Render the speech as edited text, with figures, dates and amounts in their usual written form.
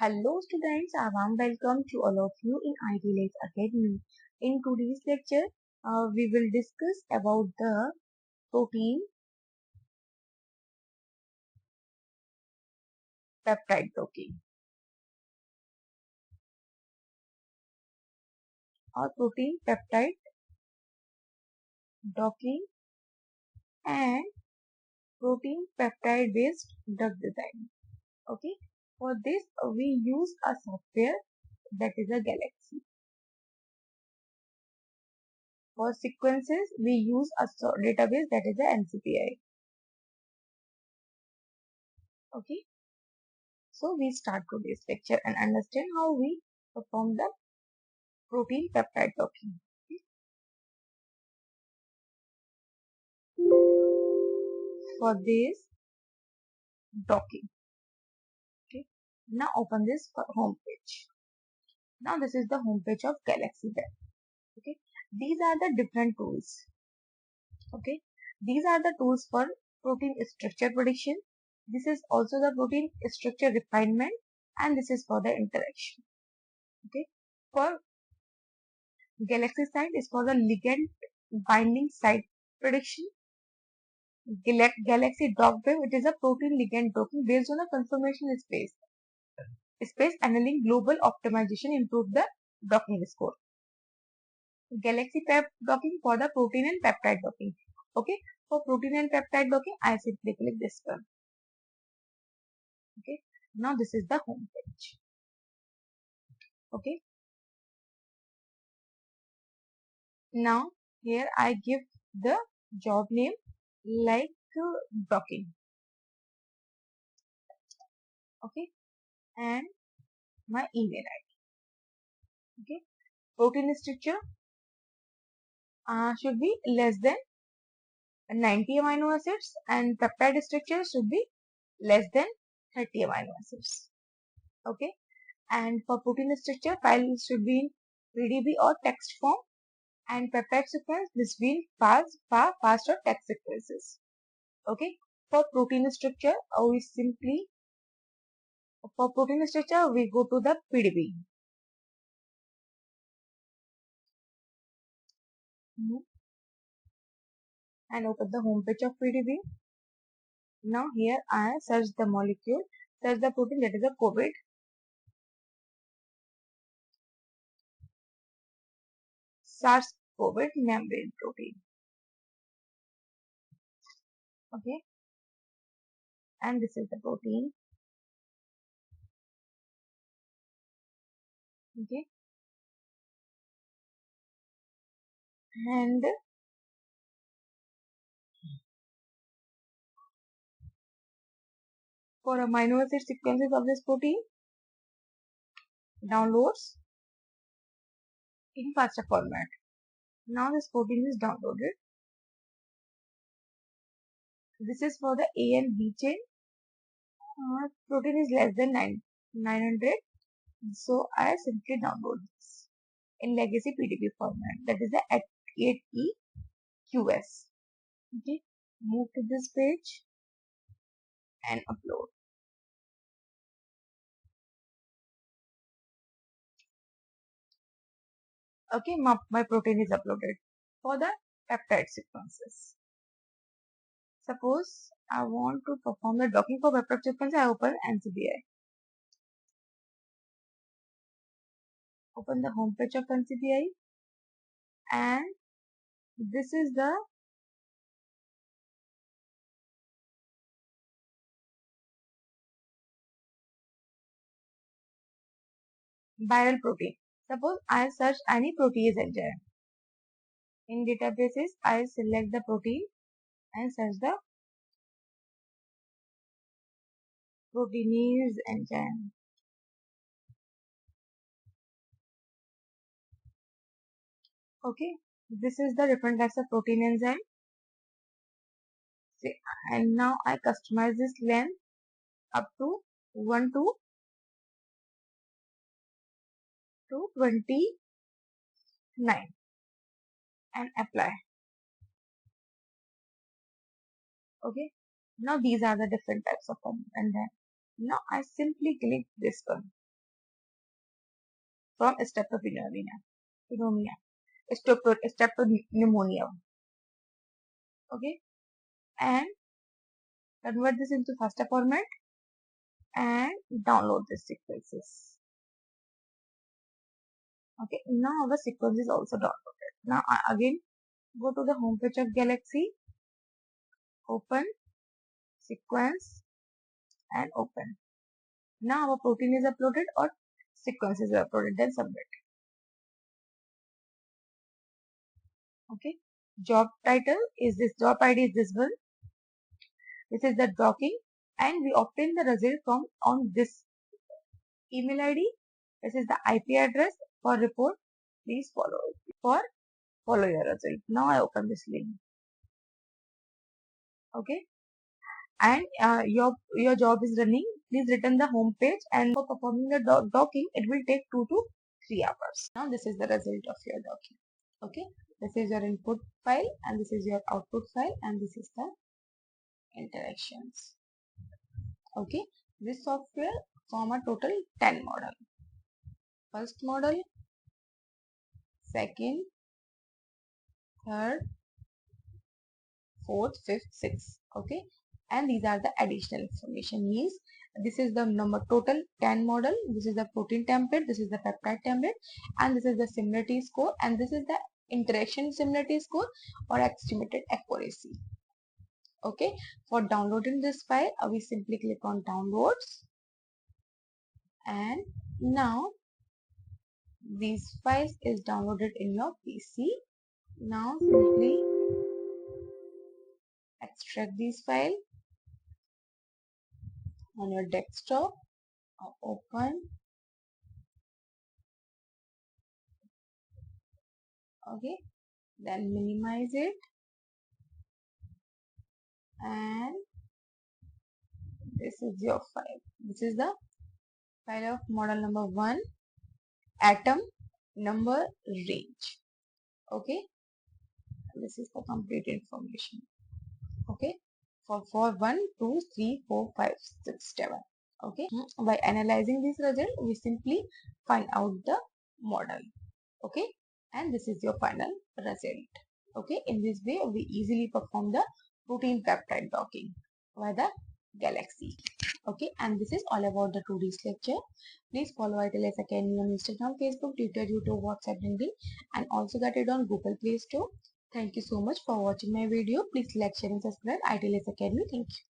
Hello students, a warm welcome to all of you in IDLS Academy. In today's lecture, we will discuss about the protein peptide docking or protein peptide docking and protein peptide based drug design. Okay, for this we use a software that is a Galaxy. For sequences, we use a database that is a NCPI. Okay. So we start today's lecture and understand how we perform the protein peptide docking. For this docking, okay. Now open this home page. Now this is the home page of Galaxy Web. Okay. These are the different tools. Okay. These are the tools for protein structure prediction. This is also the protein structure refinement, and this is for the interaction. Okay. For Galaxy side is for the ligand binding site prediction. Galaxy DockWeb, it is a protein ligand docking based on a conformation space. Space annealing global optimization improve the docking score. Galaxy Pep docking for the protein and peptide docking. Okay, for protein and peptide docking, I simply click this one. Okay, now this is the home page. Okay, now here I give the job name like docking. Okay, and my email ID. Okay, protein structure should be less than 90 amino acids and peptide structure should be less than 30 amino acids. Okay, and for protein structure, file should be in PDB or text form, and peptide sequence this will fast or text sequences. Okay, for protein structure, we go to the PDB. And open the home page of PDB. Now here I search the molecule, search the protein, that is a COVID. SARS-CoV membrane protein. Okay, and this is the protein. Okay, and for amino acid sequences of this protein, downloads in FASTA format. Now this protein is downloaded. This is for the A and B chain. Protein is less than 900, so I simply download this in legacy PDB format, that is the 8EQS. Okay, move to this page and upload. Okay, my protein is uploaded. For the peptide sequences, suppose I want to perform the docking for peptide sequence, I open NCBI. Open the home page of NCBI, and this is the viral protein. Suppose I search any protease enzyme. In databases, I select the protein and search the proteinase enzyme. Okay, this is the different types of protein enzyme. See, and now I customize this length up to 1 to 29 and apply. Okay, now these are the different types of enzyme. Now I simply click this one. from streptopneumonia. Okay, and convert this into FASTA format and download the sequences. Okay, now our sequence is also downloaded. Now again go to the home page of Galaxy, open sequence and open. Now our protein is uploaded or sequence is uploaded, then submit. Okay, job title is this, job ID is this one. This is the docking, and we obtain the result from on this email ID. This is the IP address for report. Please follow your result. Now I open this link. Okay, and your job is running. Please return the home page, and for performing the docking, it will take 2 to 3 hours. Now this is the result of your docking. Okay, this is your input file, and this is your output file, and this is the interactions. Okay, this software form a total 10 model. First model, second, third, fourth, fifth, sixth. Okay, and these are the additional information. Means this is the number total 10 model. This is the protein template. This is the peptide template, and this is the similarity score, and this is the interaction similarity score or estimated accuracy. Okay, for downloading this file, we simply click on downloads, and now these files is downloaded in your PC. Now simply extract this file on your desktop or open. Okay, then minimize it, and this is your file. This is the file of model number 1, atom number range. Okay, this is the complete information. Okay, for 1, 2, 3, 4, 5, 6, 7. Okay, by analyzing this result, we simply find out the model. Okay, and this is your final result. Okay, in this way we easily perform the protein peptide docking by the Galaxy. Okay, and this is all about the 2D lecture. Please follow ITLS Academy on Instagram, Facebook, Twitter, YouTube, WhatsApp, LinkedIn, and also get it on Google Play Store. Thank you so much for watching my video. Please like, share and subscribe ITLS Academy. Thank you.